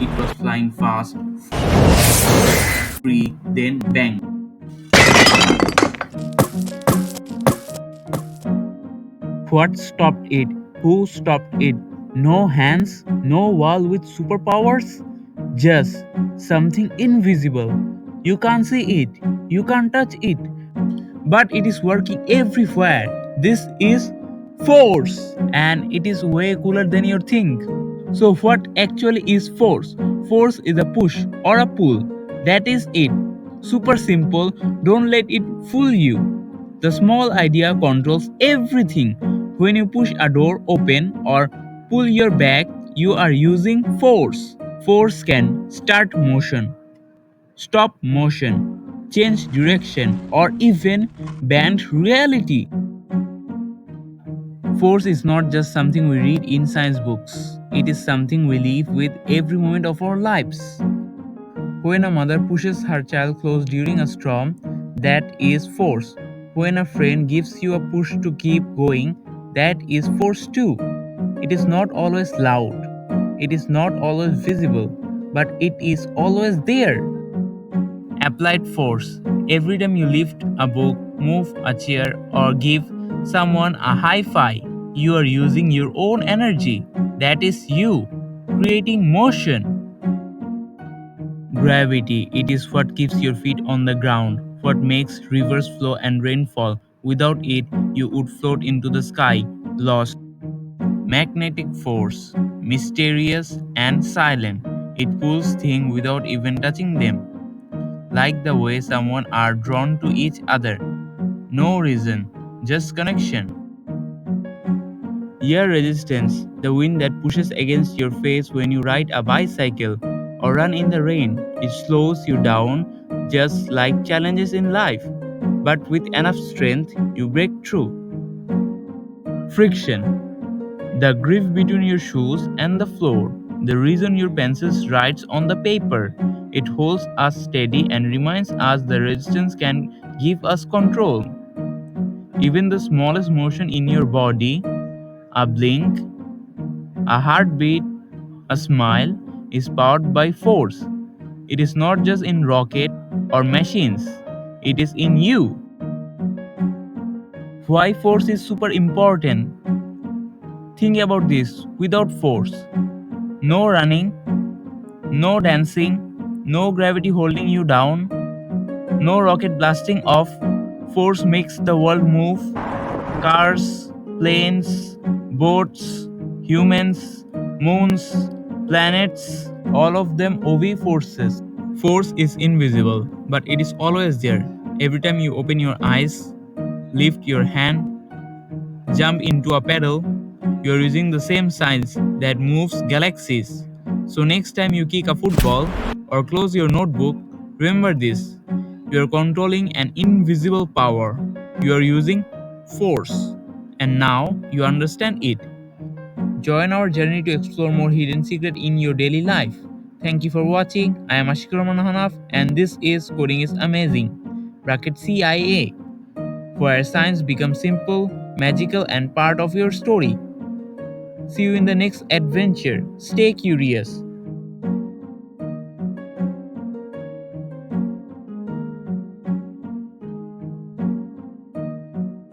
It was flying fast, free, then bang. What stopped it? Who stopped it? No hands, no wall with superpowers? Just something invisible. You can't see it, you can't touch it, but it is working everywhere. This is force, and it is way cooler than you think. So, what actually is force? Force is a push or a pull. That is it. Super simple, don't let it fool you. The small idea controls everything. When you push a door open or pull your back, you are using force. Force can start motion, stop motion, change direction, or even bend reality. Force is not just something we read in science books, it is something we live with every moment of our lives. When a mother pushes her child close during a storm, that is force. When a friend gives you a push to keep going, that is force too. It is not always loud, it is not always visible, but it is always there. Applied force. Every time you lift a book, move a chair, or give someone a high five, you are using your own energy. That is you, creating motion. Gravity. It is what keeps your feet on the ground, what makes rivers flow and rainfall. Without it, you would float into the sky, lost. Magnetic force. Mysterious and silent. It pulls things without even touching them, like the way someone are drawn to each other. No reason, just connection. Air resistance, the wind that pushes against your face when you ride a bicycle or run in the rain. It slows you down, just like challenges in life. But with enough strength, you break through. Friction, the grip between your shoes and the floor, the reason your pencil writes on the paper. It holds us steady and reminds us the resistance can give us control. Even the smallest motion in your body, a blink, a heartbeat, a smile, is powered by force. It is not just in rocket or machines, it is in you. Why force is super important? Think about this. Without force, no running, no dancing, no gravity holding you down, no rocket blasting off. Force makes the world move. Cars, planes, boats, humans, moons, planets, all of them obey forces. Force is invisible, but it is always there. Every time you open your eyes, lift your hand, jump into a pedal, you are using the same science that moves galaxies. So, next time you kick a football or close your notebook, remember this: you are controlling an invisible power. You are using force. And now you understand it. Join our journey to explore more hidden secrets in your daily life. Thank you for watching. I am Ashik Rahman Hanaf, and this is Coding is Amazing, bracket CIA, where science becomes simple, magical, and part of your story. See you in the next adventure. Stay curious.